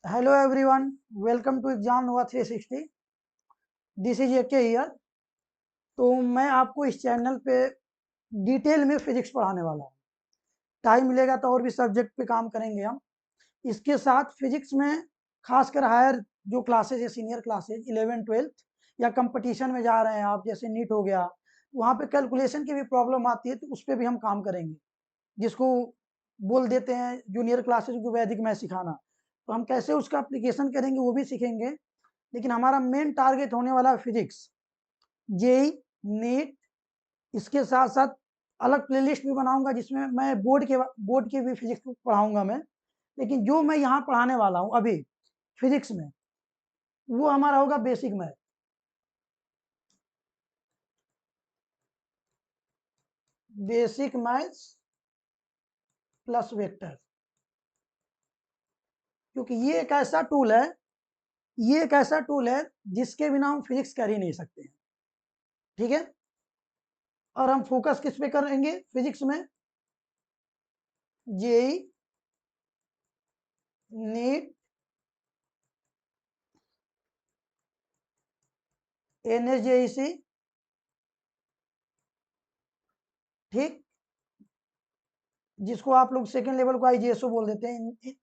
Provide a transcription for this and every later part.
Hello everyone, welcome to Exam Nova 360. This is AK here. तो मैं आपको इस चैनल पे डिटेल में फिजिक्स पढ़ाने वाला हूँ। टाइम मिलेगा तो और भी सब्जेक्ट पे काम करेंगे हम। इसके साथ फिजिक्स में खासकर हायर जो क्लासेज है, सीनियर क्लासेज 11th-12th या कंपटीशन में जा रहे हैं आप, जैसे नीट हो गया, वहाँ पे कैलकुलेशन की भी प्रॉब्लम आती है, तो उस पर भी हम काम करेंगे, जिसको बोल देते हैं जूनियर क्लासेज को वैदिक मैथ सिखाना। तो हम कैसे उसका एप्लीकेशन करेंगे वो भी सीखेंगे, लेकिन हमारा मेन टारगेट होने वाला है फिजिक्स, जेई, नीट। इसके साथ साथ अलग प्लेलिस्ट भी बनाऊंगा जिसमें मैं बोर्ड के भी फिजिक्स को पढ़ाऊंगा मैं। लेकिन जो मैं यहाँ पढ़ाने वाला हूँ अभी फिजिक्स में, वो हमारा होगा basic math. Basic maths plus vector, क्योंकि ये एक ऐसा टूल है जिसके बिना हम फिजिक्स कर ही नहीं सकते हैं। ठीक है। और हम फोकस किस पे करेंगे फिजिक्स में? JEE, NEET, NSJEC। ठीक, जिसको आप लोग सेकेंड लेवल को IGSO बोल देते हैं।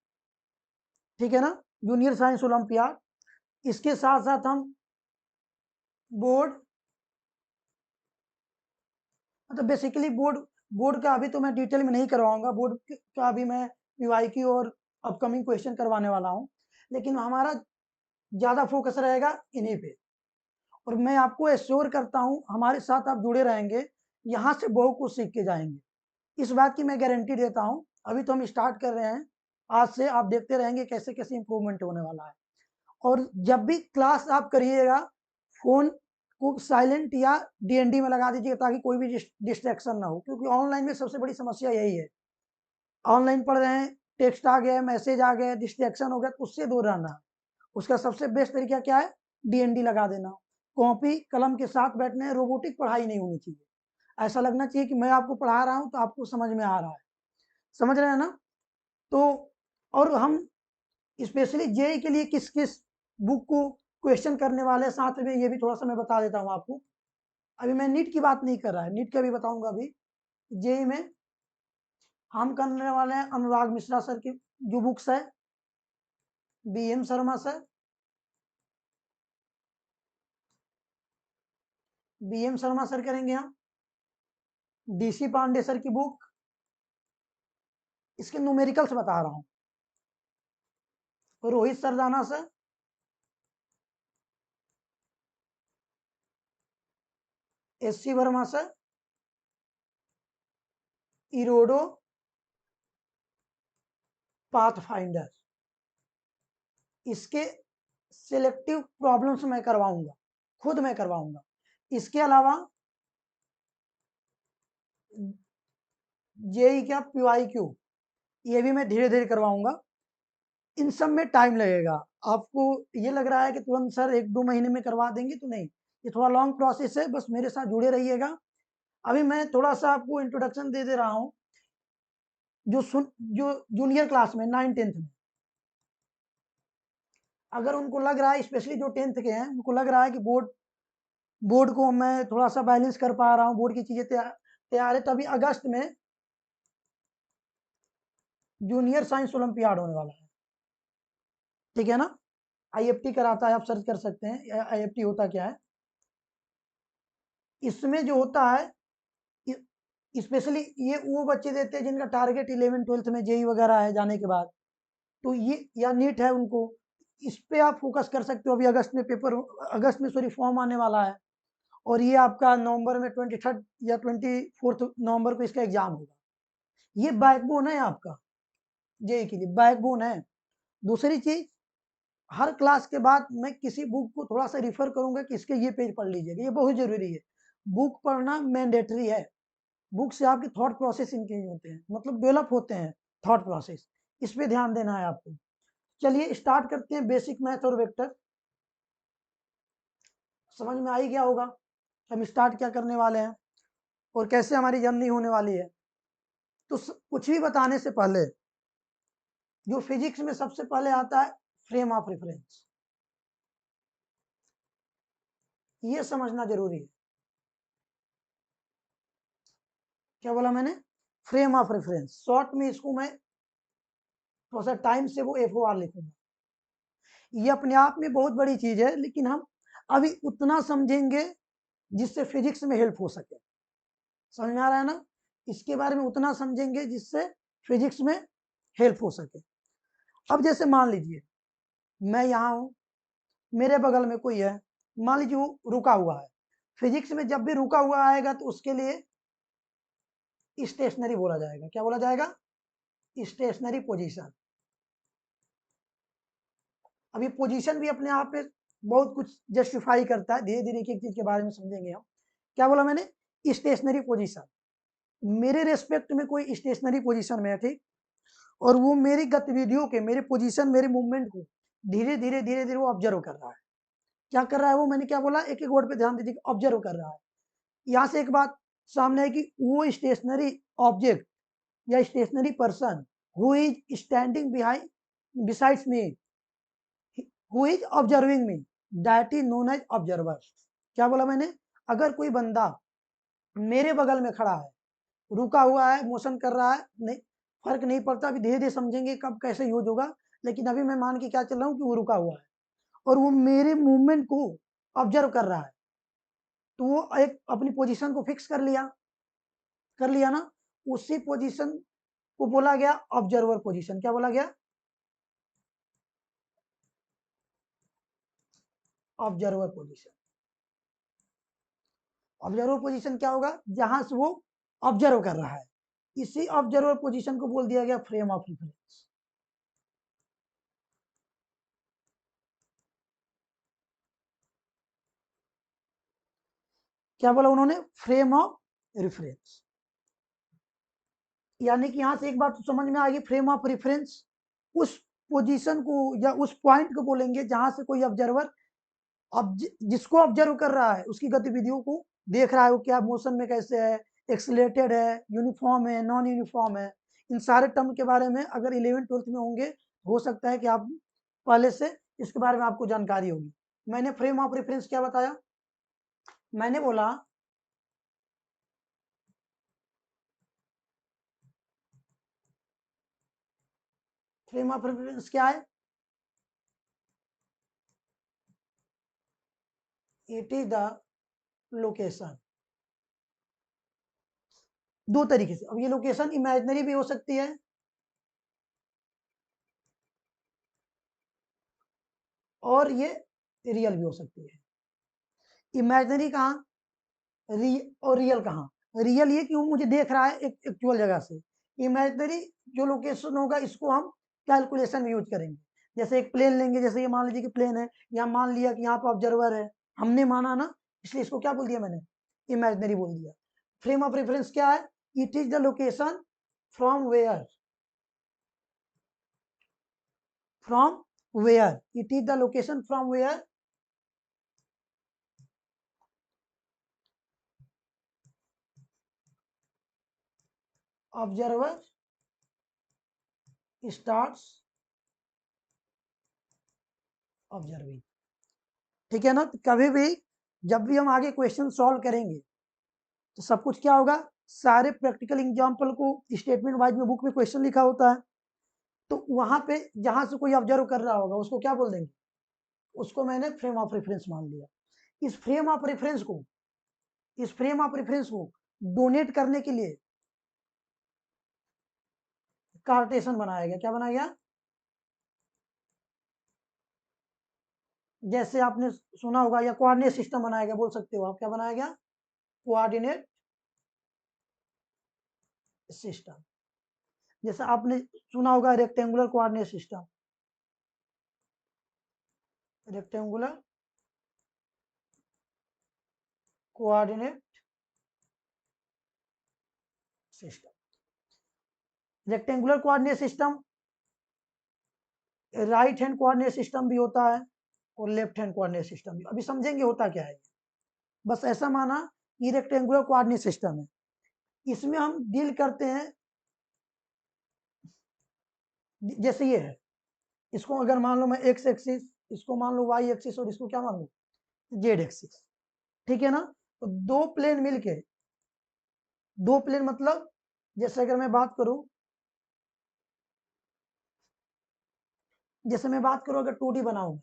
ठीक है ना, जूनियर साइंस ओलंपियाड। इसके साथ साथ हम बोर्ड, मतलब बेसिकली बोर्ड का अभी तो मैं डिटेल में नहीं करवाऊंगा, बोर्ड का अभी मैं PYQ और अपकमिंग क्वेश्चन करवाने वाला हूं, लेकिन हमारा ज़्यादा फोकस रहेगा इन्हीं पे। और मैं आपको एश्योर करता हूं हमारे साथ आप जुड़े रहेंगे, यहाँ से बहुत कुछ सीख के जाएंगे, इस बात की मैं गारंटी देता हूं। अभी तो हम स्टार्ट कर रहे हैं, आज से आप देखते रहेंगे कैसे कैसे इंप्रूवमेंट होने वाला है। और जब भी क्लास आप करिएगा, फोन को साइलेंट या DND में लगा दीजिए, ताकि कोई भी डिस्ट्रैक्शन ना हो, क्योंकि ऑनलाइन में सबसे बड़ी समस्या यही है। ऑनलाइन पढ़ रहे हैं, टेक्स्ट आ गया, मैसेज आ गया, डिस्ट्रैक्शन हो गया, तो उससे दूर रहना। उसका सबसे बेस्ट तरीका क्या है? DND लगा देना। कॉपी कलम के साथ बैठने, रोबोटिक पढ़ाई नहीं होनी चाहिए। ऐसा लगना चाहिए कि मैं आपको पढ़ा रहा हूँ तो आपको समझ में आ रहा है। समझ रहे हैं ना? तो और हम स्पेशली जेई के लिए किस किस बुक को क्वेश्चन करने वाले हैं, साथ में ये भी थोड़ा सा मैं बता देता हूँ आपको। अभी मैं नीट की बात नहीं कर रहा है, नीट का भी बताऊंगा। अभी जेई में हम करने वाले हैं अनुराग मिश्रा सर की जो बुक्स है, BM Sharma sir, BM Sharma sir करेंगे हम। DC पांडे सर की बुक, इसके न्यूमेरिकल्स बता रहा हूँ। Rohit Sardana sir, SC Verma sir, इरोडो, path finder. इसके सिलेक्टिव प्रॉब्लम्स मैं करवाऊंगा, खुद मैं करवाऊंगा। इसके अलावा जेई क्या PYQ, ये भी मैं धीरे धीरे करवाऊंगा। इन सब में टाइम लगेगा। आपको ये लग रहा है कि तुरंत सर 1-2 महीने में करवा देंगे, तो नहीं, ये थोड़ा लॉन्ग प्रोसेस है, बस मेरे साथ जुड़े रहिएगा। अभी मैं थोड़ा सा आपको इंट्रोडक्शन दे रहा हूँ। जो जूनियर क्लास में 9th-10th में, अगर उनको लग रहा है, स्पेशली जो 10th के हैं, उनको लग रहा है कि बोर्ड को मैं थोड़ा सा बैलेंस कर पा रहा हूँ, बोर्ड की चीजें तैयार है, तो अभी अगस्त में जूनियर साइंस ओलंपियाड होने वाला है। ठीक है ना, IFT कराता है, आप सर्च कर सकते हैं IFT होता क्या है। इसमें जो होता है, स्पेशली ये वो बच्चे देते हैं जिनका टारगेट 11th-12th में जेई वगैरह है जाने के बाद, तो ये या नीट है उनको, इस पे आप फोकस कर सकते हो। अभी अगस्त में सॉरी फॉर्म आने वाला है, और ये आपका नवंबर में 23rd या 24th नवंबर को इसका एग्जाम होगा। ये बैकबोन है आपका, जेई के लिए बैकबोन है। दूसरी चीज, हर क्लास के बाद मैं किसी बुक को थोड़ा सा रिफर करूंगा कि इसके ये पेज पढ़ लीजिएगा, ये बहुत जरूरी है। बुक पढ़ना मैंडेटरी है। बुक से आपके थॉट प्रोसेस इंक्रीज होते हैं, मतलब डेवलप होते हैं थॉट प्रोसेस, इस पे ध्यान देना है आपको। चलिए स्टार्ट करते हैं बेसिक मैथ और वेक्टर। समझ में आ ही गया होगा हम स्टार्ट क्या करने वाले हैं और कैसे हमारी जर्नी होने वाली है। तो कुछ भी बताने से पहले, जो फिजिक्स में सबसे पहले आता है फ्रेम ऑफ रेफरेंस, ये समझना जरूरी है। क्या बोला मैंने? फ्रेम ऑफ रेफरेंस, शॉर्ट में इसको मैं थोड़ा सा टाइम से वो FOR लिखूंगा। ये अपने आप में बहुत बड़ी चीज है, लेकिन हम अभी उतना समझेंगे जिससे फिजिक्स में हेल्प हो सके। समझ में आ रहा है ना? इसके बारे में उतना समझेंगे जिससे फिजिक्स में हेल्प हो सके। अब जैसे मान लीजिए मैं यहाँ हूँ, मेरे बगल में कोई है, मान लीजिए वो रुका हुआ है। फिजिक्स में जब भी रुका हुआ आएगा तो उसके लिए स्टेशनरी बोला जाएगा। क्या बोला जाएगा? Stationary position. अब ये पोजीशन भी अपने आप में बहुत कुछ जस्टिफाई करता है, धीरे धीरे एक एक चीज के बारे में समझेंगे हम। क्या बोला मैंने? Stationery position. मेरे रेस्पेक्ट में कोई स्टेशनरी पोजीशन में है, ठीक, और वो मेरी गतिविधियों के, मेरे पोजीशन, मेरे मूवमेंट को धीरे धीरे धीरे धीरे वो ऑब्जर्व कर रहा है। क्या कर रहा है वो? मैंने क्या बोला? एक एक वर्ड पे ध्यान दीजिए, ऑब्जर्व कर रहा है। यहां से एक बात सामने है कि वो स्टेशनरी ऑब्जेक्ट या stationary person who is standing behind besides me, who is observing me, that is known as observer. क्या बोला मैंने? अगर कोई बंदा मेरे बगल में खड़ा है, रुका हुआ है, मोशन कर रहा है, नहीं फर्क नहीं पड़ता, अभी धीरे धीरे समझेंगे कब कैसे यूज होगा, लेकिन अभी मैं मान के क्या चल रहा हूँ कि वो रुका हुआ है और वो मेरे मूवमेंट को ऑब्जर्व कर रहा है, तो वो एक अपनी पोजीशन को फिक्स कर लिया ना, उसी पोजीशन को बोला गया ऑब्जर्वर पोजीशन। क्या बोला गया? Observer position. ऑब्जर्वर पोजीशन क्या होगा? जहां से वो ऑब्जर्व कर रहा है, इसी ऑब्जर्वर पोजीशन को बोल दिया गया फ्रेम ऑफ रेफरेंस। क्या बोला उन्होंने? Frame of reference. यानी कि यहां से एक बात तो समझ में आ गई, फ्रेम ऑफ रेफरेंस उस पोजीशन को या उस पॉइंट को बोलेंगे जहां से कोई ऑब्जर्वर जिसको ऑब्जर्व कर रहा है उसकी गतिविधियों को देख रहा है, वो क्या मोशन में कैसे है, एक्सलेटेड है, यूनिफॉर्म है, नॉन यूनिफॉर्म है। इन सारे टर्म के बारे में अगर 11th-12th में होंगे, हो सकता है कि आप पहले से इसके बारे में आपको जानकारी होगी। मैंने फ्रेम ऑफ रेफरेंस क्या बताया? मैंने बोला फ्रेम ऑफ रेफरेंस क्या है? It is the location. दो तरीके से, अब ये लोकेशन इमेजिनरी भी हो सकती है और ये रियल भी हो सकती है। इमेजिनरी कहाँ और रियल कहाँ? रियल ये कि वो मुझे देख रहा है एक एक्चुअल जगह से। इमेजिनरी जो लोकेशन होगा इसको हम कैलकुलेशन में यूज करेंगे। जैसे एक प्लेन लेंगे, जैसे ये मान लीजिए कि प्लेन है, यहाँ मान लिया कि यहाँ पर ऑब्जर्वर है, हमने माना ना, इसलिए इसको क्या बोल दिया मैंने? इमेजिनरी बोल दिया। फ्रेम ऑफ रेफरेंस क्या है? It is the location from where, from where, it is the location from where observer starts observing. ठीक है ना? तो कभी भी जब भी हम आगे क्वेश्चन सॉल्व करेंगे तो सब कुछ क्या होगा, सारे प्रैक्टिकल एग्जाम्पल को स्टेटमेंट वाइज में बुक में क्वेश्चन लिखा होता है, तो वहां पे जहां से कोई ऑब्जर्व कर रहा होगा उसको क्या बोल देंगे? उसको मैंने फ्रेम ऑफ रेफरेंस मान लिया। इस फ्रेम ऑफ रेफरेंस को इस फ्रेम ऑफ रेफरेंस को डोनेट करने के लिए कार्टेशन बनाया गया। क्या बनाया गया? जैसे आपने सुना होगा, या कोऑर्डिनेट सिस्टम बनाया गया, बोल सकते हो आप। क्या बनाया गया? Coordinate system. जैसे आपने सुना होगा rectangular coordinate system, rectangular coordinate system. Rectangular coordinate system right hand coordinate system भी होता है और लेफ्ट हैंड कोऑर्डिनेट सिस्टम भी। अभी समझेंगे होता क्या है। बस ऐसा माना ये रेक्टेंगुलर कोऑर्डिनेट सिस्टम है, इसमें हम डील करते हैं, जैसे ये है, इसको अगर मान लो मैं एक्स एक्सिस, इसको मान लो वाई एक्सिस और इसको क्या मान लो जेड एक्सिस, ठीक है ना। तो दो प्लेन मिलके, दो प्लेन मतलब जैसे अगर मैं बात करूं, जैसे मैं बात करूं अगर 2D बनाऊं,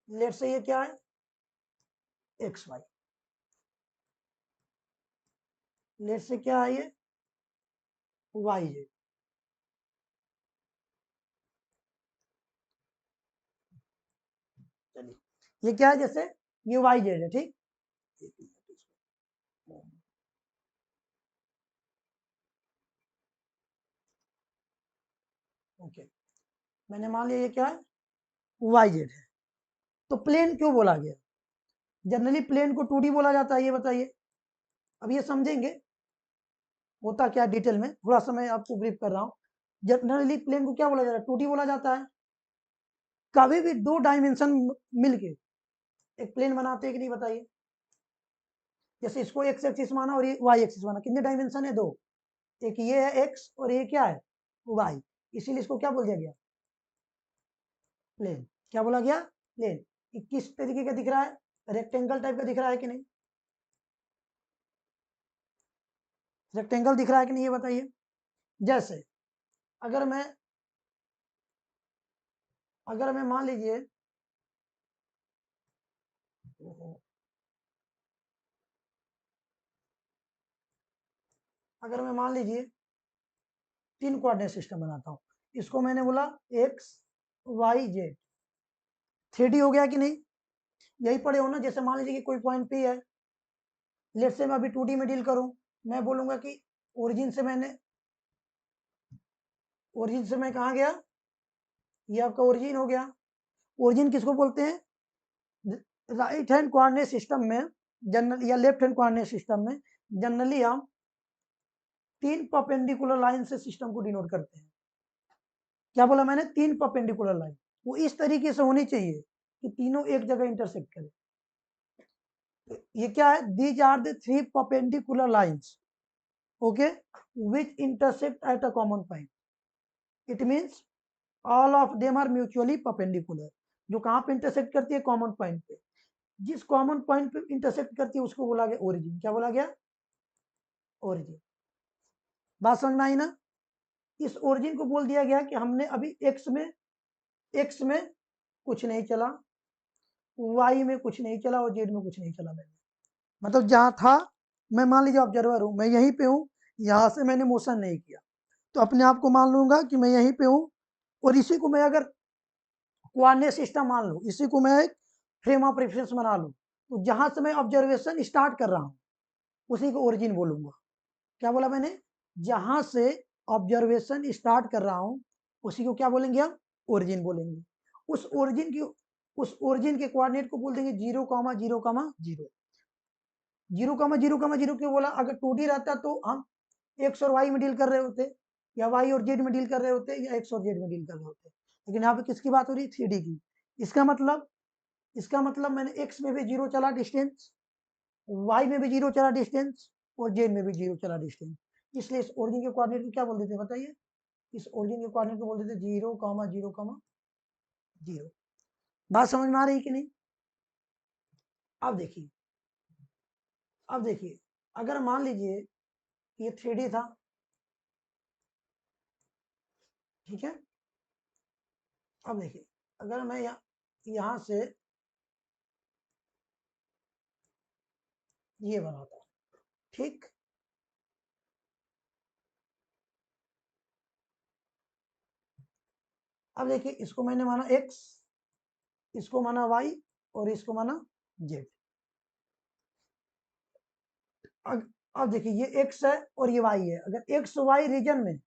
लेट से ये क्या है एक्स वाई, लेट से क्या है ये वाई जेड। चलिए ये क्या है, जैसे ये वाई जेड है, ठीक। ओके, मैंने मान लिया ये क्या है वाई जेड है। तो प्लेन क्यों बोला गया, जनरली प्लेन को 2D बोला जाता है, ये बताइए। अब ये समझेंगे होता क्या डिटेल में, थोड़ा सा मैं आपको ब्रीफ कर रहा हूँ। जनरली प्लेन को क्या बोला जाता है 2D बोला जाता है। कभी भी दो डायमेंशन मिलके एक प्लेन बनाते हैं कि नहीं बताइए। जैसे इसको एक्स एक्सिस माना और ये वाई एक्सिस माना, कितने डायमेंशन है दो, एक ये है एक्स और ये क्या है वाई, इसीलिए इसको क्या बोल दिया गया प्लेन। क्या बोला गया प्लेन। किस तरीके का दिख रहा है, रेक्टेंगल टाइप का दिख रहा है कि नहीं, रेक्टेंगल दिख रहा है कि नहीं ये बताइए। जैसे अगर मैं, अगर मैं मान लीजिए, अगर मैं मान लीजिए तीन कोऑर्डिनेट सिस्टम बनाता हूं, इसको मैंने बोला एक्स वाई जेड, 3D हो गया कि नहीं, यही पढ़े हो ना। जैसे मान लीजिए कि कोई पॉइंट पी है, लेट से मैं अभी 2D में डील करूं, मैं बोलूंगा कि ओरिजिन से मैंने, ओरिजिन से मैं कहा गया, ये आपका ओरिजिन हो गया। ओरिजिन किसको बोलते हैं, राइट हैंड कोऑर्डिनेट सिस्टम में जनरल या लेफ्ट हैंड कोऑर्डिनेट सिस्टम में जनरली हम तीन परपेंडिकुलर लाइन से सिस्टम को डिनोट करते हैं। क्या बोला मैंने, तीन परपेंडिकुलर लाइन, वो इस तरीके से होनी चाहिए कि तीनों एक जगह इंटरसेक्ट करें। तो ये क्या है, these are the three perpendicular lines, okay, which intersect at a common point. It means all of them are mutually perpendicular. जो कहां पे इंटरसेक्ट करती है कॉमन पॉइंट पे, जिस कॉमन पॉइंट पे इंटरसेक्ट करती है उसको बोला गया ओरिजिन। क्या बोला गया ओरिजिन। बात समझ में आई ना। इस ओरिजिन को बोल दिया गया कि हमने अभी एक्स में कुछ नहीं चला, वाई में कुछ नहीं चला और जेड में कुछ नहीं चला। मैंने मतलब जहां था, मैं मान लीजिए ऑब्जर्वर हूं, मैं यहीं पे हूं, यहां से मैंने मोशन नहीं किया, तो अपने आप को मान लूंगा कि मैं यहीं पे हूं। और इसी को मैं अगर कोऑर्डिनेट सिस्टम मान लूं, इसी को मैं एक फ्रेम ऑफ रेफरेंस बना लूं, तो जहां से मैं ऑब्जर्वेशन स्टार्ट कर रहा हूं उसी को ओरिजिन बोलूंगा। क्या बोला मैंने, जहां से ऑब्जर्वेशन स्टार्ट कर रहा हूं उसी को क्या बोलेंगे हम ओरिजिन बोलेंगे। उस ओरिजिन की, उस ओरिजिन के कोऑर्डिनेट को बोल देंगे 0,0,0। 0,0,0 क्यों बोला, अगर 2D रहता तो हम एक्स और वाई में डील कर रहे होते, या वाई और जेड में डील कर रहे होते, या एक्स और जेड में डील कर रहे होते। लेकिन यहाँ पे किसकी बात हो रही है 3D की। इसका मतलब, इसका मतलब मैंने एक्स में भी जीरो चला डिस्टेंस, वाई में भी जीरो चला डिस्टेंस और जेड में भी जीरो चला डिस्टेंस। इसलिए इस ओरिजिन के कोऑर्डिनेट को क्या बोल देते हैं बताइए, इस ओरिजिन के कोऑर्डिनेट को बोल देते 0,0,0। बात समझ में आ रही कि नहीं। अब देखिए, अब देखिए अगर मान लीजिए ये 3D था, ठीक है। अब देखिए अगर मैं यहां से ये बनाता हूं, ठीक। अब देखिए इसको मैंने माना एक्स, इसको माना वाई और इसको माना जेड। अब देखिए ये एक्स है और ये वाई है। अगर एक्स वाई रीजन में,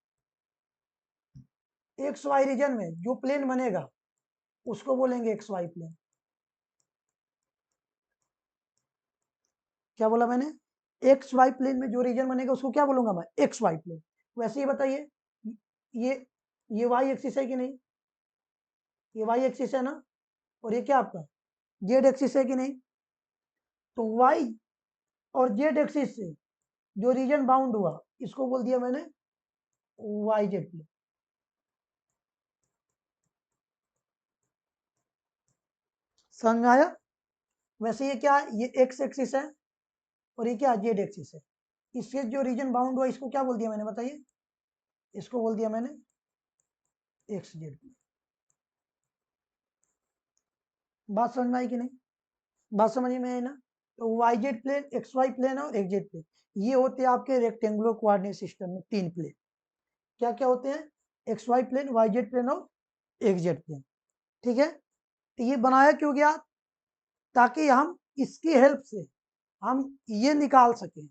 एक्स वाई रीजन में जो प्लेन बनेगा उसको बोलेंगे एक्स वाई प्लेन। क्या बोला मैंने, एक्स वाई प्लेन में जो रीजन बनेगा उसको क्या बोलूंगा मैं एक्स वाई प्लेन। वैसे ही बताइए, ये ये वाई एक्सिस है कि नहीं, ये वाई एक्सिस है ना, और ये क्या आपका जेड एक्सिस है कि नहीं। तो वाई और जेड एक्सिस से जो रीजन बाउंड हुआ इसको बोल दिया मैंने वाई जेड प्लेन। समझ में आया? वैसे ये क्या है, ये एक्स एक्सिस है और ये क्या जेड एक्सिस है। इससे जो रीजन बाउंड हुआ इसको क्या बोल दिया मैंने बताइए? इसको बोल दिया मैंने एक्स जेड प्लेन। बात समझ में आई कि नहीं? बात समझ में आई ना? तो Y Z plane, X Y plane और एक्स जेड प्लेन, ये होते हैं आपके रेक्टेंगुलर कोऑर्डिनेट सिस्टम में 3 प्लेन। क्या क्या होते हैं? X Y plane, Y Z plane और एक्स जेड प्लेन। ठीक है, तो ये बनाया क्यों गया? ताकि हम इसकी हेल्प से हम ये निकाल सकें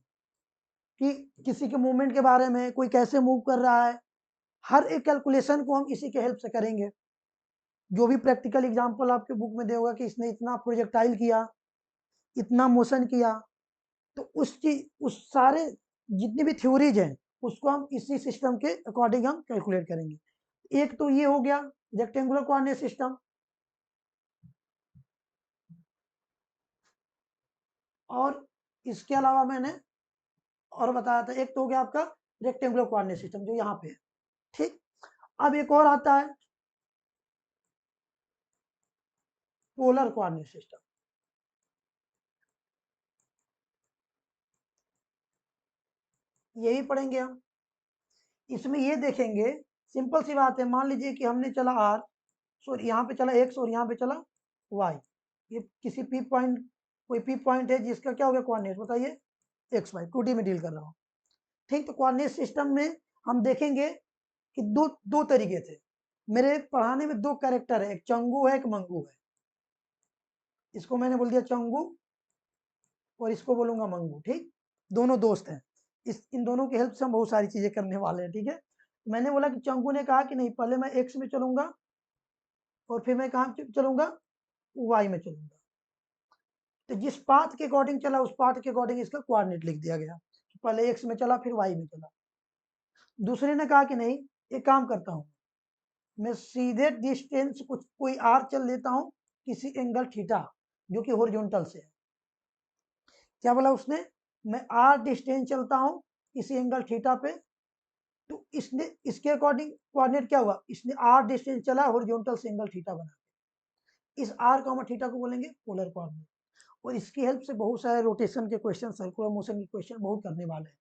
कि किसी के मूवमेंट के बारे में, कोई कैसे मूव कर रहा है, हर एक कैलकुलेशन को हम इसी के हेल्प से करेंगे। जो भी प्रैक्टिकल एग्जांपल आपके बुक में दे होगा कि इसने इतना प्रोजेक्टाइल किया, इतना मोशन किया, तो उस चीज, उस सारे जितनी भी थ्योरीज हैं उसको हम इसी सिस्टम के अकॉर्डिंग हम कैलकुलेट करेंगे। एक तो ये हो गया रेक्टेंगुलर कोऑर्डिनेट सिस्टम, और इसके अलावा मैंने और बताया था, एक तो हो गया आपका रेक्टेंगुलर कोऑर्डिनेट सिस्टम जो यहाँ पे है। ठीक, अब एक और आता है पोलर कोऑर्डिनेट सिस्टम। यही पढ़ेंगे हम। इसमें ये देखेंगे, सिंपल सी बात है, मान लीजिए कि हमने चला आर, सॉरी यहाँ पे चला एक्स और यहाँ पे चला वाई। ये किसी पी पॉइंट, कोई पी पॉइंट है जिसका क्या हो गया कोऑर्डिनेट, बताइए एक्स वाई, 2D में डील कर रहा हूँ। ठीक, तो कोऑर्डिनेट सिस्टम में हम देखेंगे कि दो दो तरीके थे। मेरे पढ़ाने में दो कैरेक्टर है, एक चंगू है एक मंगू है। इसको मैंने बोल दिया चंगू और इसको बोलूंगा मंगू। ठीक, दोनों दोस्त हैं। इन दोनों की हेल्प से हम बहुत सारी चीजें करने वाले हैं। ठीक है, मैंने बोला कि चंगू ने कहा कि नहीं, पहले मैं एक्स में चलूंगा और फिर मैं कहाँ चलूंगा, वाई में चलूंगा। तो जिस पाथ के अकॉर्डिंग चला उस पाथ के अकॉर्डिंग इसका कोऑर्डिनेट लिख दिया गया, पहले एक्स में चला फिर वाई में चला। दूसरे ने कहा कि नहीं, एक काम करता हूँ, मैं सीधे डिस्टेंस कुछ कोई आर चल लेता हूँ किसी एंगल थीटा जो कि हॉरिजॉन्टल से है। क्या बोला उसने? मैं आर डिस्टेंस चलता हूँ किसी एंगल थीटा पे, तो इसने इसके अकॉर्डिंग कोऑर्डिनेट क्या हुआ, इसने आर डिस्टेंस चला हॉरिजॉन्टल से एंगल थीटा बना, इस आर कॉमा थीटा को बोलेंगे पोलर कोऑर्डिनेट। और इसकी हेल्प से बहुत सारे रोटेशन के क्वेश्चन, सर्कुलर मोशन के क्वेश्चन बहुत करने वाले हैं।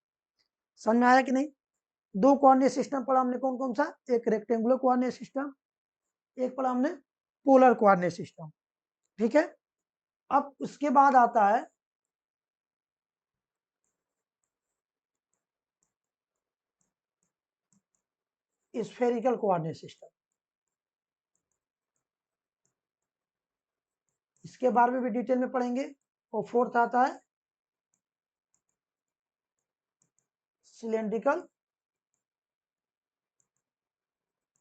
समझ में आया कि नहीं? दो कोऑर्डिनेट सिस्टम पढ़ा हमने, कौन कौन सा? एक रेक्टेंगुलर कोऑर्डिनेट सिस्टम, एक पढ़ा हमने पोलर कोऑर्डिनेट सिस्टम। ठीक है, अब उसके बाद आता है स्फेरिकल कोऑर्डिनेट सिस्टम। इसके बारे में भी डिटेल में पढ़ेंगे। और फोर्थ आता है सिलेंड्रिकल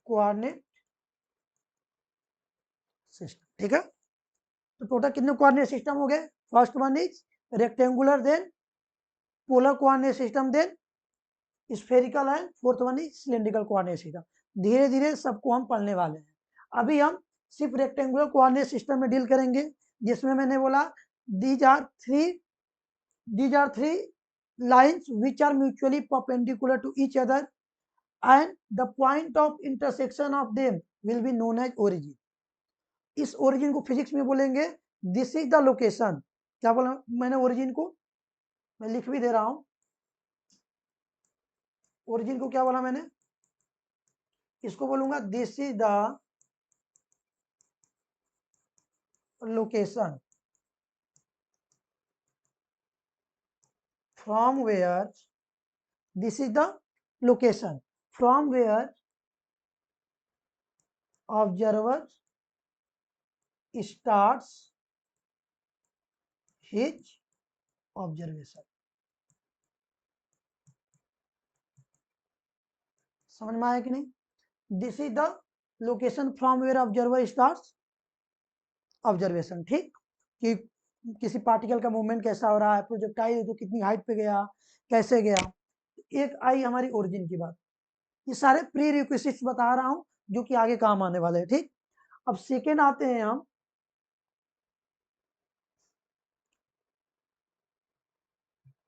कोऑर्डिनेट सिस्टम। ठीक है, तो टोटल कितने कोऑर्डिनेट सिस्टम हो गए? First one is rectangular, then polar coordinate system, then spherical and fourth one is cylindrical coordinate system. धीरे धीरे सबको हम पढ़ने वाले हैं। अभी हम सिर्फ रेक्टेंगुलर कोऑर्डिनेट सिस्टम में डील करेंगे, जिसमें मैंने बोला these are three lines which are mutually perpendicular to each other and the point of intersection of them will be known as origin. इस origin को फिजिक्स में बोलेंगे दिस इज द लोकेशन। क्या बोला मैंने origin को? मैं लिख भी दे रहा हूं। origin को क्या बोला मैंने? इसको बोलूंगा this is the location from where, this is the location from where observer starts his observation। समझ में आया कि नहीं? This is the location from where observer starts observation. ठीक, कि किसी पार्टिकल का मूवमेंट कैसा हो रहा है, प्रोजेक्टाइल तो कितनी हाइट पे गया, कैसे गया। एक आई हमारी ओरिजिन की बात। ये सारे प्री रिक्विजिट्स बता रहा हूं जो कि आगे काम आने वाले हैं। ठीक, अब सेकेंड आते हैं हम,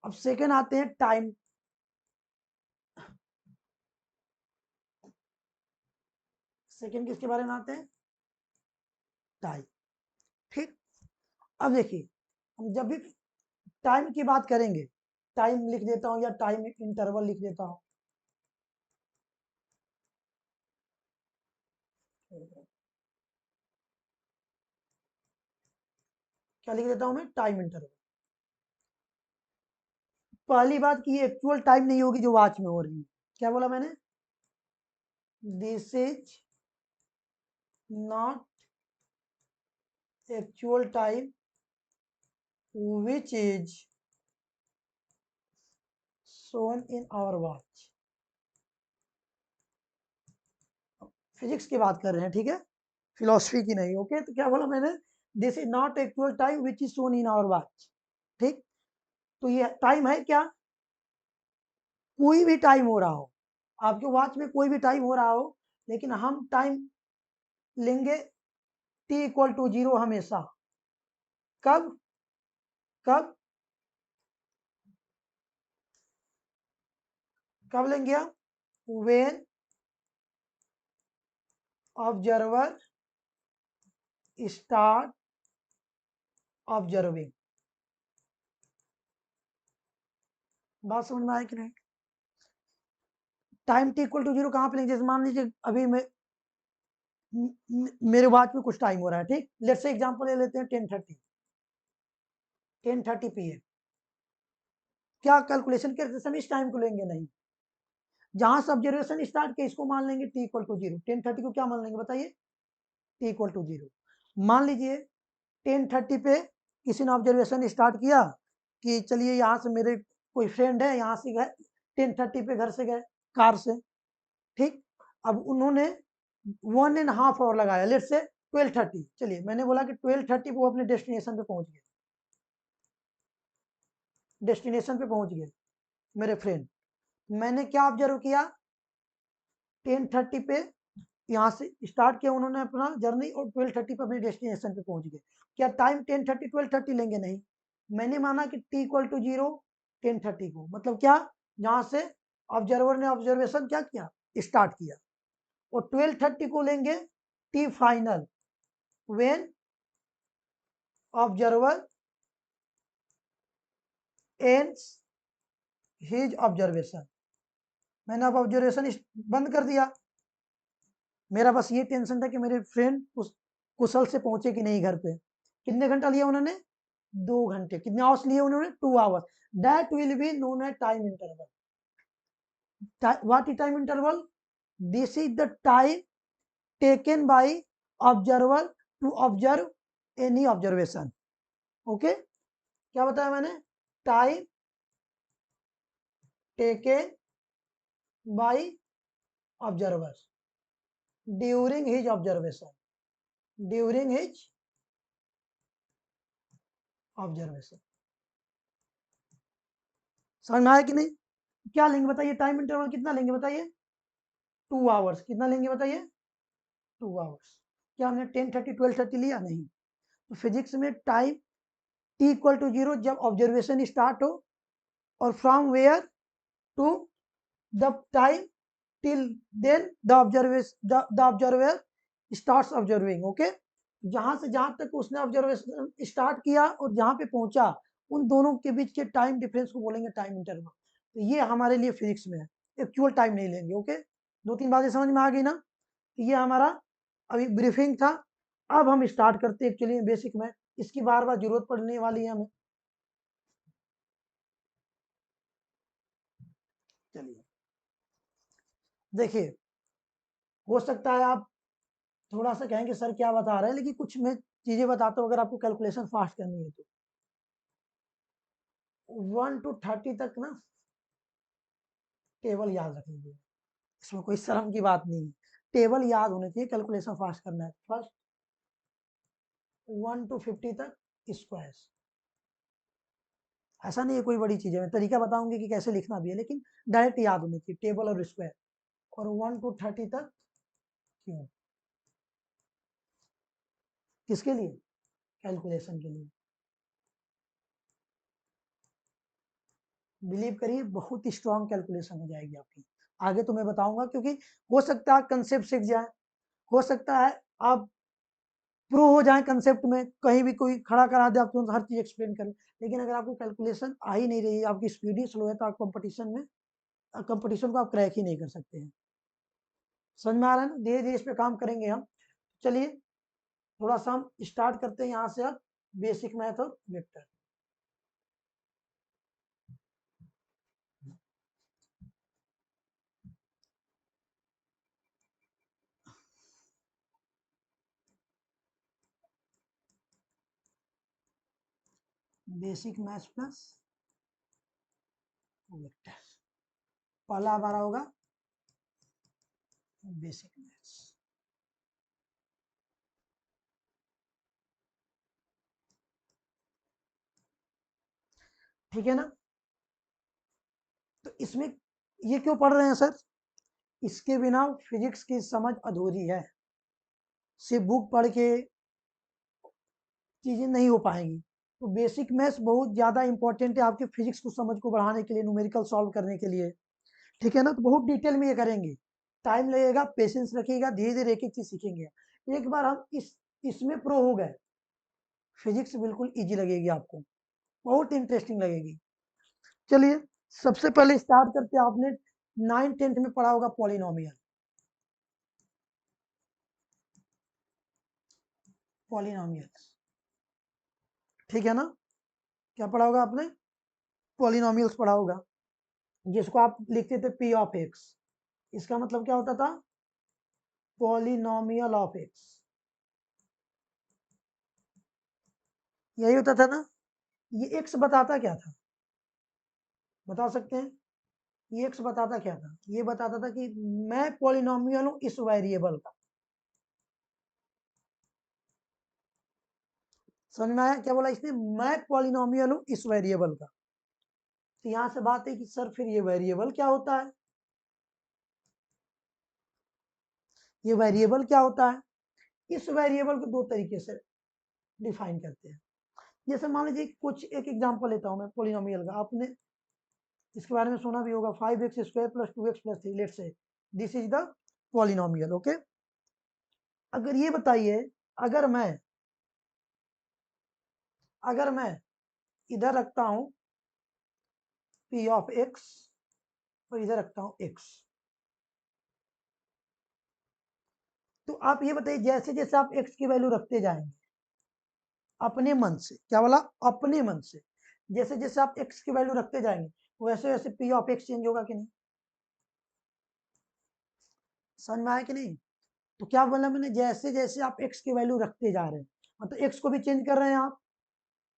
अब सेकेंड आते हैं टाइम सेकेंड किसके बारे में आते हैं? टाइम। ठीक, अब देखिए हम जब भी टाइम की बात करेंगे, टाइम लिख देता हूं या टाइम इंटरवल लिख देता हूं। क्या लिख देता हूं मैं? Time interval. पहली बात की एक्चुअल टाइम नहीं होगी जो वॉच में हो रही है। क्या बोला मैंने? This is not actual time which is shown in our watch। Physics की बात कर रहे हैं, ठीक है, फिलोसफी की नहीं। ओके, तो क्या बोला मैंने? This is not actual time which is shown in our watch. ठीक, तो ये टाइम है क्या? कोई भी टाइम हो रहा हो, आपके वॉच में कोई भी टाइम हो रहा हो, लेकिन हम टाइम लेंगे t इक्वल टू 0 हमेशा। कब? कब? कब लेंगे हम? When observer start observing. बात समझ में आए कि नहीं? टाइम t इक्वल टू 0 कहां पे लेंगे? जैसे मान लीजिए अभी मैं मेरे वॉच में कुछ टाइम हो रहा है, ठीक, लेट्स से एग्जांपल ले लेते हैं 10:30 PM। क्या कैलकुलेशन करते समय इस टाइम को लेंगे? नहीं, जहां से ऑब्जर्वेशन स्टार्ट किया इसको मान लेंगे t इक्वल टू 0। 10:30 को क्या मान लेंगे बताइए? t equal to 0। मान लीजिए 10:30 पे किसी ने ऑब्जर्वेशन स्टार्ट किया कि चलिए यहाँ से मेरे कोई फ्रेंड है, यहाँ से गए 10:30 पे, घर से गए कार से, ठीक, अब उन्होंने 1.5 आवर लगाया, लेट से 12:30। चलिए मैंने बोला कि 12:30 वो अपने डेस्टिनेशन पे पहुंच गए, डेस्टिनेशन पे पहुंच गए मेरे फ्रेंड। मैंने क्या ऑब्जर्व किया? 10:30 पे यहाँ से स्टार्ट किया उन्होंने अपना जर्नी और 12:30 पे अपने डेस्टिनेशन पे पहुंच गए। क्या टाइम 10:30 12:30 लेंगे? नहीं, मैंने माना कि t इक्वल टू 0 10:30 को, मतलब क्या, जहां से ऑब्जर्वर ने ऑब्जर्वेशन क्या किया? स्टार्ट किया। और 12:30 को लेंगे t final when observer ends his observation. मैंने अब ऑब्जर्वेशन बंद कर दिया। मेरा बस ये टेंशन था कि मेरे फ्रेंड कुशल से पहुंचे कि नहीं घर पे। कितने घंटा लिया उन्होंने? 2 घंटे। कितने आवर्स लिए उन्होंने? 2 hours. That will be known as time interval. What is time interval? This is the time taken by observer to observe any observation. Okay, क्या बताया मैंने? Time taken by observer during his observation, during his observation. समझ में आया कि नहीं? क्या लेंगे बताइए? टाइम इंटरवल कितना लेंगे बताइए? 2 आवर्स। कितना लेंगे बताइए? 2 आवर्स। क्या हमने 10:30 12:30 लिया? नहीं। तो फिजिक्स में टाइम t इक्वल टू 0 जब ऑब्जर्वेशन स्टार्ट हो, और from where to the time till then the observer starts observing. Okay, जहां से जहां तक उसने ऑब्जर्वेशन स्टार्ट किया और जहां पे पहुंचा, उन दोनों के बीच के टाइम डिफरेंस को बोलेंगे टाइम इंटरवल। तो ये हमारे लिए फिजिक्स में है, एक्चुअल टाइम नहीं लेंगे। ओके, 2-3 बातें समझ में आ गई ना? ये हमारा अभी ब्रीफिंग था। अब हम स्टार्ट करते हैं एक्चुअली बेसिक में, इसकी बार बार जरूरत पड़ने वाली है हमें। चलिए देखिए, हो सकता है आप थोड़ा सा कहेंगे सर क्या बता रहे हैं, लेकिन कुछ मैं चीजें बताता हूँ अगर आपको कैलकुलेशन फास्ट करनी है तो। 1 to 30 तक ना टेबल याद रख लीजिए, इसमें कोई शर्म की बात नहीं है, टेबल याद होनी चाहिए, कैलकुलेशन फास्ट करना है। फर्स्ट 1 to 50 तक स्क्वायर, ऐसा नहीं है कोई बड़ी चीज है, मैं तरीका बताऊंगी कि कैसे लिखना भी है, लेकिन डायरेक्ट याद होनी चाहिए टेबल और स्क्वायर। और 1 to 30 तक क्यों? किसके लिए? कैलकुलेशन के लिए। बिलीव करिए बहुत स्ट्रॉन्ग कैलकुलेशन हो जाएगी आपकी। आगे तो मैं बताऊंगा, क्योंकि हो सकता है कंसेप्ट सीख जाए, हो सकता है आप प्रो हो जाए कंसेप्ट में, कहीं भी कोई खड़ा करा दे आपको हर चीज एक्सप्लेन करें, लेकिन अगर आपको कैलकुलेशन आ ही नहीं रही है, आपकी स्पीड ही स्लो है, तो आप कंपटीशन को आप क्रैक ही नहीं कर सकते हैं। समझ में आ रहा है ना? धीरे धीरे इस पे काम करेंगे हम। चलिए थोड़ा सा हम स्टार्ट करते हैं यहाँ से अब बेसिक मैथ और vector. Basic maths plus vector, पहला हमारा होगा बेसिक मैथ्स। ठीक है ना? तो इसमें ये क्यों पढ़ रहे हैं सर? इसके बिना फिजिक्स की समझ अधूरी है, सिर्फ बुक पढ़ के चीजें नहीं हो पाएंगी। तो बेसिक मैथ्स बहुत ज्यादा इंपॉर्टेंट है आपके फिजिक्स को समझ को बढ़ाने के लिए, न्यूमेरिकल सॉल्व करने के लिए। ठीक है ना? तो बहुत डिटेल में ये करेंगे, टाइम लगेगा, पेशेंस रखिएगा, धीरे धीरे एक एक चीज सीखेंगे। एक बार हम इसमें प्रो हो गए, फिजिक्स बिल्कुल इजी लगेगी आपको, बहुत इंटरेस्टिंग लगेगी। चलिए सबसे पहले स्टार्ट करते हैं, आपने 9th 10th में पढ़ा होगा पॉलिनोमियल। पॉलिनोमियल्स, ठीक है ना? क्या पढ़ा होगा आपने? पॉलिनोमियल्स पढ़ा होगा, जिसको आप लिखते थे पी ऑफ एक्स। इसका मतलब क्या होता था? पॉलिनोमियल ऑफ एक्स, यही होता था ना? ये एक्स बताता क्या था, बता सकते हैं? ये एक्स बताता क्या था? ये बताता था कि मैं पॉलिनोमियल हूं इस वेरिएबल का। समझ में आया क्या बोला इसने? मैं पॉलिनोमियल हूं इस वेरिएबल का। तो यहां से बात है कि सर फिर ये वेरिएबल क्या होता है? ये वेरिएबल क्या होता है? इस वेरिएबल को दो तरीके से डिफाइन करते हैं। जैसे मान लीजिए कुछ एक एग्जांपल लेता हूं मैं पॉलिनोमियल का, आपने इसके बारे में सुना भी होगा, 5x² + 2x + 3, let's say this is the polynomial. Okay, अगर ये बताइए, अगर मैं अगर मैं इधर रखता हूं p ऑफ x और इधर रखता हूं x, तो आप ये बताइए जैसे जैसे आप x की वैल्यू रखते जाएंगे अपने मन से, क्या बोला? अपने मन से, जैसे जैसे आप x की वैल्यू रखते जाएंगे वैसे वैसे p ऑफ x चेंज होगा कि नहीं? समझ में आया कि नहीं? तो क्या बोला मैंने? जैसे जैसे आप x की वैल्यू रखते जा रहे हैं, मतलब x को भी चेंज कर रहे हैं आप,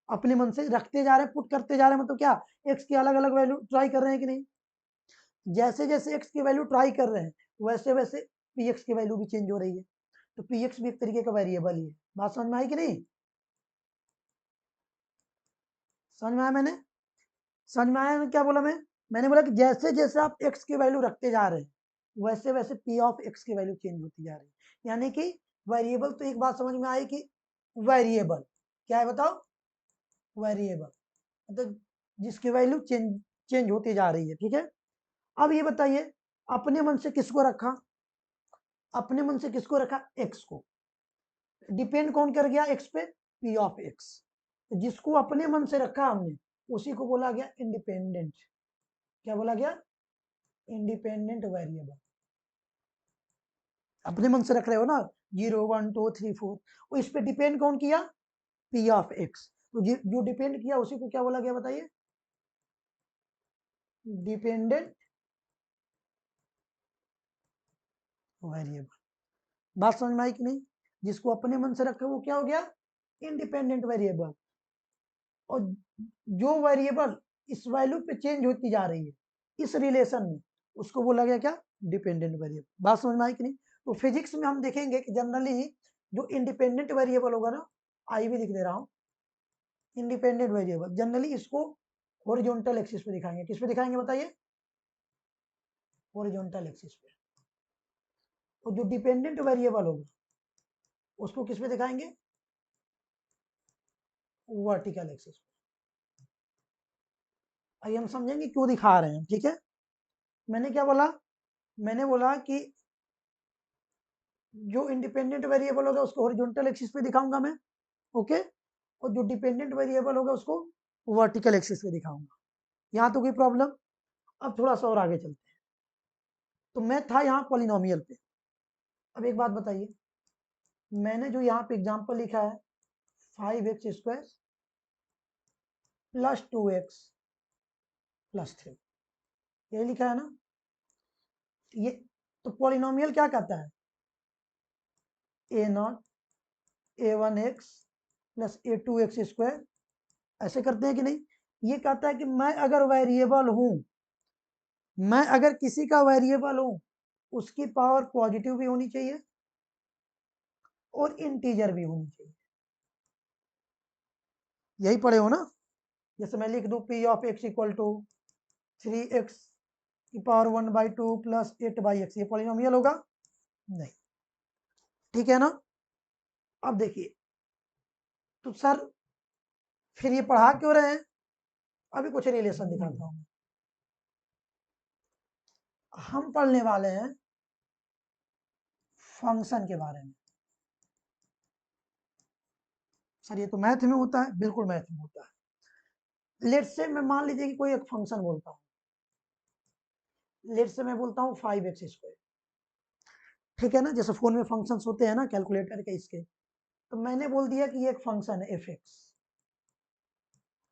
अपने मन से रखते जा रहे हैं, पुट करते जा रहे हैं, मतलब क्या x की अलग अलग वैल्यू ट्राई कर रहे हैं कि नहीं? जैसे जैसे x की वैल्यू ट्राई कर रहे हैं वैसे वैसे px की वैल्यू भी चेंज हो रही है। तो px भी एक तरीके का वेरिएबल ही है। बात समझ में आई कि नहीं? समझ में आया? मैंने समझ में आया? क्या बोला मैंने बोला कि जैसे जैसे आप x की वैल्यू रखते जा रहे हैं वैसे वैसे p ऑफ x की वैल्यू चेंज होती जा रही है। यानी कि वेरिएबल, तो एक बात समझ में आई कि वेरिएबल क्या है बताओ? वेरिएबल मतलब जिसकी वैल्यू चेंज होती जा रही है। ठीक है, अब ये बताइए अपने मन से किसको रखा? अपने मन से किसको रखा? x को। डिपेंड कौन कर गया x पे? p of x। जिसको अपने मन से रखा हमने उसी को बोला गया इंडिपेंडेंट। क्या बोला गया? Independent variable. अपने मन से रख रहे हो ना, 0 1 2 3 4, और इस पे डिपेंड कौन किया? p of x। तो जो डिपेंड किया उसी को क्या बोला गया बताइए? Dependent variable. बात समझ में आई कि नहीं? जिसको अपने मन से रखा वो क्या हो गया? Independent variable. और जो वेरिएबल इस वैल्यू पे चेंज होती जा रही है इस रिलेशन में, उसको बोला गया क्या? Dependent variable. बात समझ में आई कि नहीं? तो फिजिक्स में हम देखेंगे कि जनरली जो इंडिपेंडेंट वेरिएबल होगा ना, आई भी लिख दे रहा हूं, इंडिपेंडेंट वेरिएबल जनरली इसको हॉरिजॉन्टल एक्सिस पे दिखाएंगे। किस पे दिखाएंगे बताइए? हॉरिजॉन्टल एक्सिस पे। और जो डिपेंडेंट वेरिएबल होगा उसको किस पे दिखाएंगे? वर्टिकल एक्सिस पे। आइए हम समझेंगे क्यों दिखा रहे हैं। ठीक है, मैंने क्या बोला? मैंने बोला कि जो इंडिपेंडेंट वेरिएबल होगा उसको हॉरिजॉन्टल एक्सिस पे दिखाऊंगा मैं, ओके, और जो डिपेंडेंट वेरिएबल होगा उसको वर्टिकल एक्सिस पे दिखाऊंगा। यहाँ तो कोई प्रॉब्लम? अब थोड़ा सा और आगे चलते हैं। तो मैं था यहाँ पॉलिनोमियल पे। अब एक बात बताइए, मैंने जो यहाँ पे एग्जांपल लिखा है 5x square plus 2x plus 3, यही लिखा है ना? ये तो पॉलिनोमियल क्या कहता है? a0 a1x plus a2x square, ऐसे करते हैं कि नहीं? ये कहता है कि मैं अगर वेरिएबल हूं, मैं अगर किसी का वेरिएबल हूं, उसकी पावर पॉजिटिव भी होनी चाहिए और इंटीजर भी होनी चाहिए। यही पढ़े हो ना? जैसे मैं लिख दूं p of x equal to 3x की पावर 1/2 प्लस 8/x, ये पॉलिनोमियल होगा? नहीं। ठीक है ना? अब देखिए, तो सर फिर ये पढ़ा क्यों रहे हैं? अभी कुछ रिलेशन दिखाता हूं। हम पढ़ने वाले हैं फंक्शन के बारे में। सर ये तो मैथ में होता है, बिल्कुल मैथ में होता है। लेट से मैं मान लीजिए कि कोई एक फंक्शन बोलता हूं, लेट से मैं बोलता हूं 5x स्क्वायर, ठीक है ना? जैसे फोन में फंक्शंस होते हैं ना, कैलकुलेटर के इसके, तो मैंने बोल दिया कि ये एक फंक्शन है fx।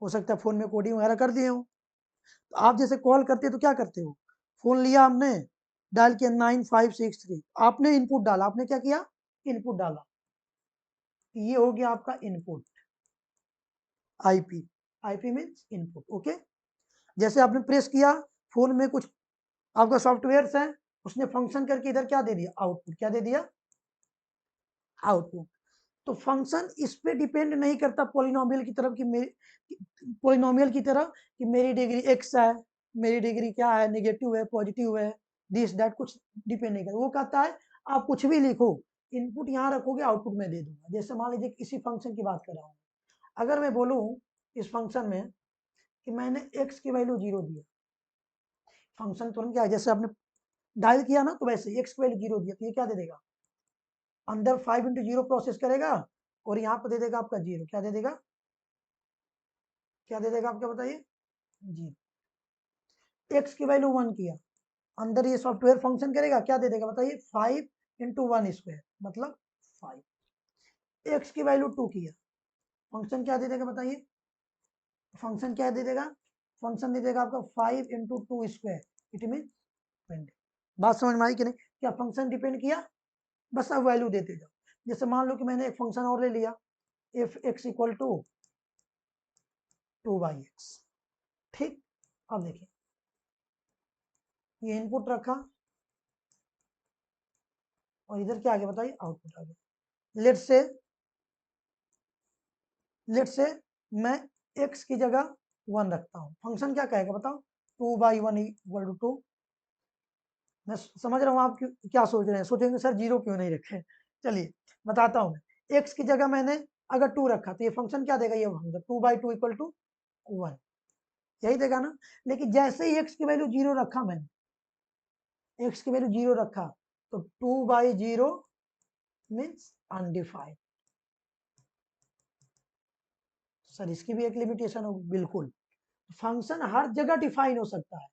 हो सकता है फोन में कोडिंग वगैरह कर दिए हो। तो आप जैसे कॉल करते हो तो क्या करते हो? फोन लिया हमने, डायल किया 9563, आपने इनपुट डाला, आपने क्या किया? इनपुट डाला। ये हो गया आपका input, IP. IP means input, okay. जैसे आपने प्रेस किया, फोन में कुछ आपका सॉफ्टवेयर है, उसने फंक्शन करके इधर क्या दे दिया? आउटपुट। क्या दे दिया? आउटपुट। तो फंक्शन इस पे डिपेंड नहीं करता पॉलिनोमियल की तरफ कि मेरी पॉलिनोमियल की तरह कि मेरी डिग्री एक्स है, मेरी डिग्री क्या है, नेगेटिव है, पॉजिटिव है, दिस दैट, कुछ डिपेंड नहीं करता। वो कहता है आप कुछ भी लिखो, इनपुट यहाँ रखोगे, आउटपुट में दे दूंगा। जैसे मान लीजिए इसी फंक्शन की बात कर रहा हूँ, अगर मैं बोलूँ इस फंक्शन में कि मैंने एक्स की वैल्यू 0 दिया, फंक्शन तुरंत क्या है, जैसे आपने डायल किया ना, तो वैसे एक्स की वैल्यू 0 दिया, तो ये क्या दे देगा? अंदर 5 × 0 प्रोसेस करेगा और यहाँ पर दे देगा आपका 0। क्या दे देगा? क्या दे देगा आपका, बताइए? 0। एक्स की वैल्यू 1 किया, अंदर ये सॉफ्टवेयर फंक्शन करेगा, क्या दे देगा बताइए? 5 × 1 स्क्वायर मतलब 5। एक्स की वैल्यू 2 किया, फंक्शन क्या दे देगा बताइए? फंक्शन क्या दे देगा? फंक्शन दे देगा आपका 5 × 2 स्क्वायर, इट मीन 20। बात समझ में आई कि नहीं? क्या फंक्शन डिपेंड किया? बस अब वैल्यू देते जाओ। जैसे मान लो कि मैंने एक फंक्शन और ले लिया, if x equal to 2/x, ठीक। अब देखिए, ये इनपुट रखा और इधर क्या आ गया बताइए? आउटपुट आ गया। लेट से मैं x की जगह 1 रखता हूँ, फंक्शन क्या कहेगा बताओ? 2/1 इक्वल टू 2। मैं समझ रहा हूँ आप क्या सोच रहे हैं, सोचेंगे सर 0 क्यों नहीं रखे। चलिए बताता हूँ मैं। x की जगह मैंने अगर 2 रखा तो ये फंक्शन क्या देगा? ये फंक्शन 2/2 इक्वल टू 1, यही देगा ना? लेकिन जैसे ही x की वैल्यू 0 रखा मैंने, x की वैल्यू 0 रखा, तो 2/0 मीन्स अनडिफाइंड। सर इसकी भी एक लिमिटेशन होगी, बिल्कुल। फंक्शन हर जगह डिफाइन हो सकता है,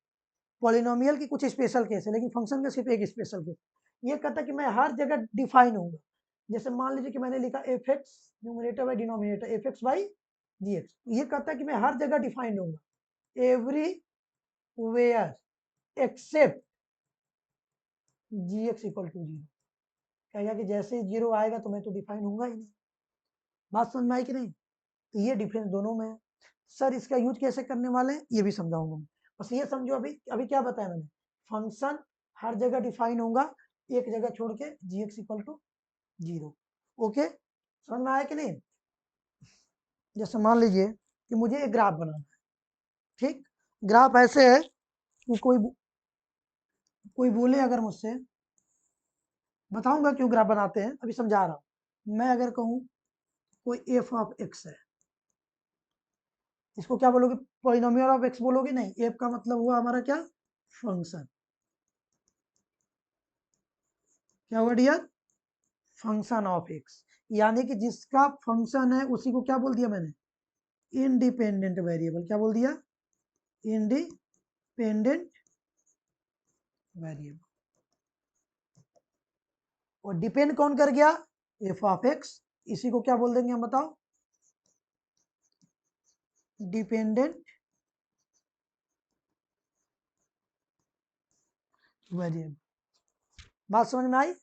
पॉलिनोमियल की कुछ स्पेशल केस है, लेकिन फंक्शन का सिर्फ एक स्पेशल केस। ये कहता है कि मैं हर जगह डिफाइन हूँ। जैसे मान लीजिए कि मैंने लिखा F X numerator by denominator F X by G X, ये कहता है कि मैं हर जगह डिफाइंड होऊंगा, everywhere except G X equal to 0। कहेगा कि जैसे ही 0 आएगा तो मैं तो डिफाइन होऊंगा ही नहीं। बात समझ में आई कि नहीं? तो ये डिफरेंस दोनों में है। सर इसका यूज कैसे करने वाले हैं ये भी समझाऊंगा मैं। बस ये समझो, अभी अभी क्या बताया मैंने? फंक्शन हर जगह डिफाइन होगा, एक जगह छोड़ के जी एक्स इक्वल टू 0। ओके, समझ में आया कि नहीं? जैसे मान लीजिए कि मुझे एक ग्राफ बनाना है, ठीक। ग्राफ ऐसे है कि कोई बोले अगर मुझसे, बताऊंगा क्यों ग्राफ बनाते हैं, अभी समझा रहा हूं। मैं अगर कहूं कोई एफ ऑफ एक्स है, इसको क्या बोलोगे? पॉलिनोमियल ऑफ एक्स बोलोगे? नहीं, एफ का मतलब हुआ हमारा क्या? फंक्शन। क्या हुआ डियर? फंक्शन ऑफ एक्स, यानी कि जिसका फंक्शन है उसी को क्या बोल दिया मैंने, इंडिपेंडेंट वेरिएबल। क्या बोल दिया, इंडिपेंडेंट वेरिएबल। और डिपेंड कौन कर गया, एफ ऑफ एक्स, इसी को क्या बोल देंगे हम बताओ, डिपेंडेंट वेरिएबल। बात समझ में आई,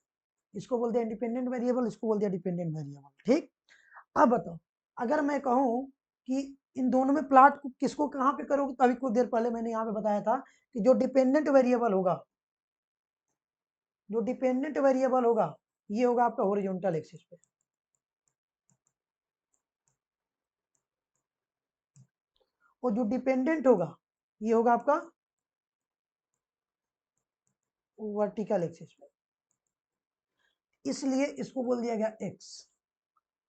इसको बोल दिया इंडिपेंडेंट वेरिएबल, इसको बोल दिया डिपेंडेंट वेरिएबल। ठीक, अब बताओ अगर मैं कहूं कि इन दोनों में प्लॉट किसको कहां पे करोगे, तो अभी कुछ देर पहले मैंने यहां पे बताया था कि जो डिपेंडेंट वेरिएबल होगा, जो डिपेंडेंट वेरिएबल होगा ये होगा आपका हॉरिजॉन्टल एक्सिस पे, और जो डिपेंडेंट होगा ये होगा आपका वर्टिकल एक्सिस पे। इसलिए इसको बोल दिया गया एक्स,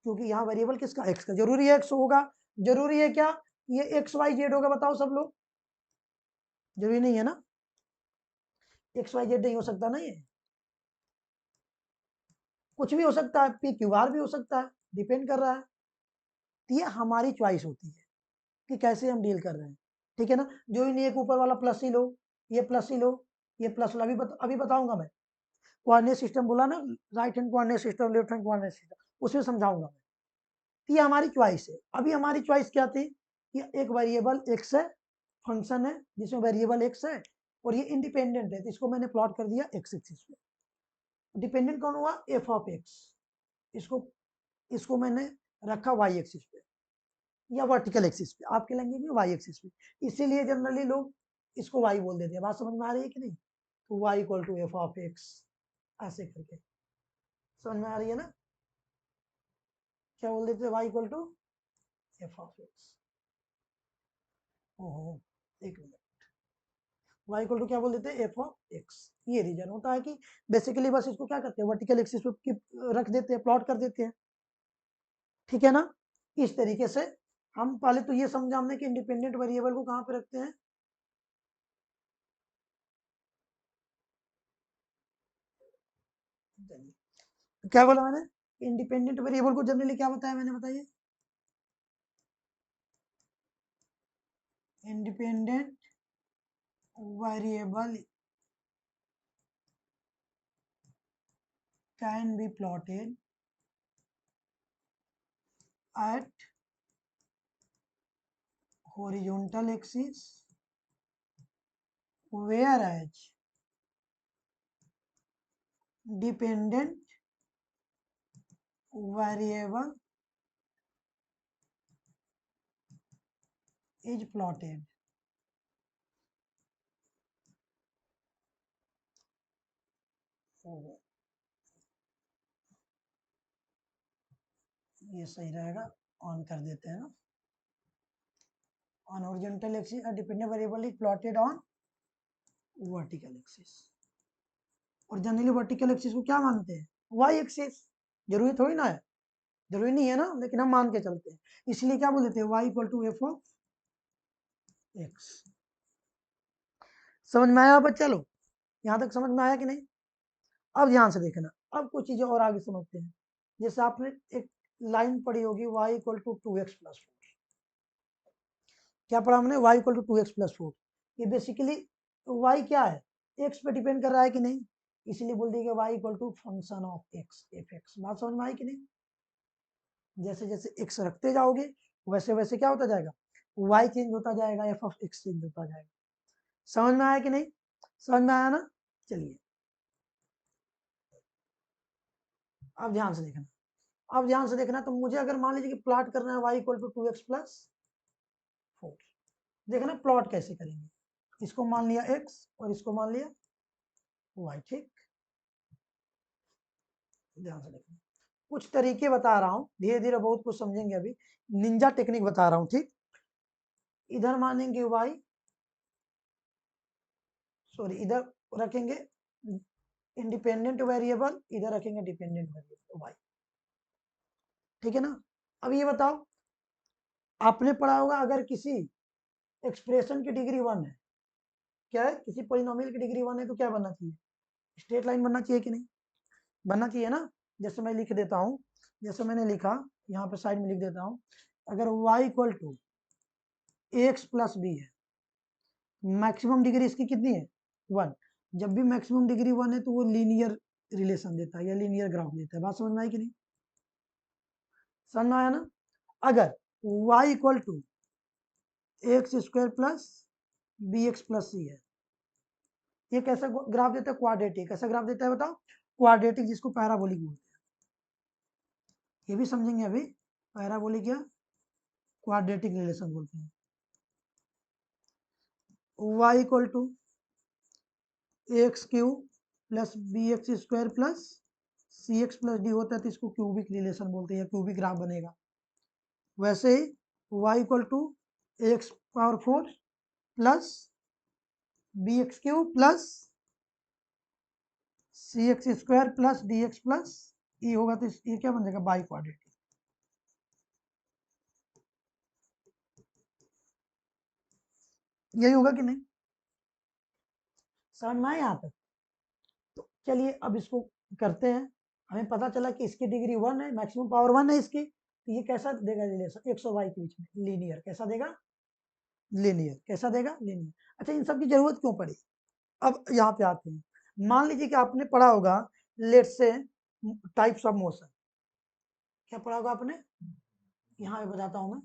क्योंकि यहाँ वेरिएबल किसका, एक्स का। जरूरी है एक्स होगा, जरूरी है क्या, ये एक्स वाई जेड होगा, बताओ सब लोग, जरूरी नहीं है ना, एक्स वाई जेड नहीं हो सकता ना, ये कुछ भी हो सकता है, पी क्यू आर भी हो सकता है, डिपेंड कर रहा है। तो ये हमारी चॉइस होती है कि कैसे हम डील कर रहे हैं, ठीक है ना। जो ही नहीं, एक ऊपर वाला प्लस ही लो, ये प्लस ही लो, ये प्लस लो, अभी बताऊंगा मैं, कोऑर्डिनेट सिस्टम बोला ना, right hand coordinate system, left hand coordinate system, उसमें समझाऊंगा मैं। तो ये हमारी चॉइस है। अभी हमारी चॉइस क्या थी कि एक वेरिएबल एक्स है, फंक्शन है जिसमें वेरिएबल एक्स है, और ये इंडिपेंडेंट है, तो इसको मैंने प्लॉट कर दिया एक्स एक्सिस पे। डिपेंडेंट कौन हुआ, एफ ऑफ एक्स, इसको इसको मैंने रखा वाई एक्सिस पे या वर्टिकल एक्सिस पे, आपके लैंग्वेज में वाई एक्सिस पे, इसीलिए जनरली लोग इसको वाई बोल देते हैं। बात समझ में आ रही है कि नहीं, तो Y equal to F of X, ऐसे करके समझ में आ रही है ना, क्या बोल देते हैं, Y equal to F of X. ओहो, एक मिनट, वाई इक्वल टू क्या बोल देते हैं, एफ ऑफ एक्स। ये रीजन होता है कि बेसिकली बस इसको क्या करते हैं, वर्टिकल एक्सिस पे रख देते हैं, प्लॉट कर देते हैं, ठीक है ना। इस तरीके से हम पहले तो ये समझा हमने कि इंडिपेंडेंट वेरिएबल को कहां पे रखते हैं, क्या बोला मैंने, इंडिपेंडेंट वेरिएबल को जनरली क्या बताया मैंने, बताइए, independent variable can be plotted at horizontal axis whereas dependent variable is plotted। ये सही रहेगा, ऑन कर देते हैं ना, on horizontal axis a dependent variable is plotted on vertical axis। और जनरली वर्टिकल एक्सिस को क्या मानते हैं, वाई एक्सिस। जरूरी थोड़ी ना है, जरूरी नहीं है ना, लेकिन हम मान के चलते हैं, इसलिए क्या बोल देते हैं, Y equal to F of X. समझ में आया बच्चा लोग, यहाँ तक समझ में आया कि नहीं। अब ध्यान से देखना, अब कुछ चीजें और आगे समझते हैं। जैसे आपने एक लाइन पढ़ी होगी, y equal to 2x plus 4। क्या पढ़ा हमने, y equal to 2x plus 4। ये बेसिकली y क्या है, x पे डिपेंड कर रहा है कि नहीं, इसलिए बोल दिया y equal to function of x, F X. बात समझ में आई कि नहीं। जैसे जैसे x रखते जाओगे वैसे वैसे क्या होता जाएगा, y चेंज होता जाएगा, एफ ऑफ एक्स चेंज होता जाएगा। समझ में आया कि नहीं, समझ में आया ना। चलिए अब ध्यान से देखना, अब ध्यान से देखना, तो मुझे अगर मान लीजिए कि प्लॉट करना है y equal to 2x plus 4, देखना प्लॉट कैसे करेंगे, इसको मान लिया x और इसको मान लिया y, ठीक। ध्यान से देखना, कुछ तरीके बता रहा हूं, धीरे धीरे बहुत कुछ समझेंगे, अभी निंजा टेक्निक बता रहा हूं, ठीक। इधर मानेंगे y, सॉरी इधर रखेंगे इंडिपेंडेंट वेरिएबल, इधर रखेंगे डिपेंडेंट वेरिएबल y, ठीक है ना। अब ये बताओ, आपने पढ़ा होगा अगर किसी एक्सप्रेशन की डिग्री 1 है, क्या है, किसी पॉलिनोमियल की डिग्री 1 है तो क्या बनना चाहिए, स्ट्रेट लाइन बनना चाहिए कि नहीं, बनना चाहिए ना। जैसे मैं लिख देता हूँ, जैसे मैंने लिखा यहाँ पे साइड में लिख देता हूँ, अगर y equal to ax plus B है, मैक्सिमम डिग्री इसकी कितनी है 1। जब भी मैक्सिमम डिग्री 1 है तो वो लीनियर रिलेशन देता है या लीनियर ग्राफ देता है। बात समझ में आई कि नहीं? समझ में आया ना? अगर y equal to x square plus B x plus c है, ये कैसा ग्राफ देता है? क्वाड्रेटिक। कैसा ग्राफ देता है बताओ? क्वाड्रेटिक, जिसको पैराबोलिक बोलते हैं। ये भी समझेंगे अभी, पैराबोलिक या क्वाड्रेटिक रिलेशन बोलते हैं। y equal to X cube plus B X square plus C X plus D होता है तो इसको क्यूबिक रिलेशन बोलते हैं, क्यूबिक ग्राफ बनेगा। वैसे ही y equal to x power 4 plus B x cube plus C x square plus d x plus e होगा तो ये क्या बन जाएगा? Biquadratic. यही होगा कि नहीं? समझ में आया यहाँ तक? तो चलिए अब इसको करते हैं। हमें पता चला कि इसकी डिग्री 1 है, मैक्सिमम पावर 1 है इसकी, तो ये कैसा देगा रिलेशन? एक्स और वाई के बीच में लीनियर। कैसा देगा? लीनियर। कैसा देगा? लीनियर। अच्छा, इन सब की जरूरत क्यों पड़ी? अब यहाँ पे आते हैं। मान लीजिए कि आपने पढ़ा होगा, let's say types of motion. क्या पढ़ा होगा आपने? यहाँ पे बताता हूँ मैं।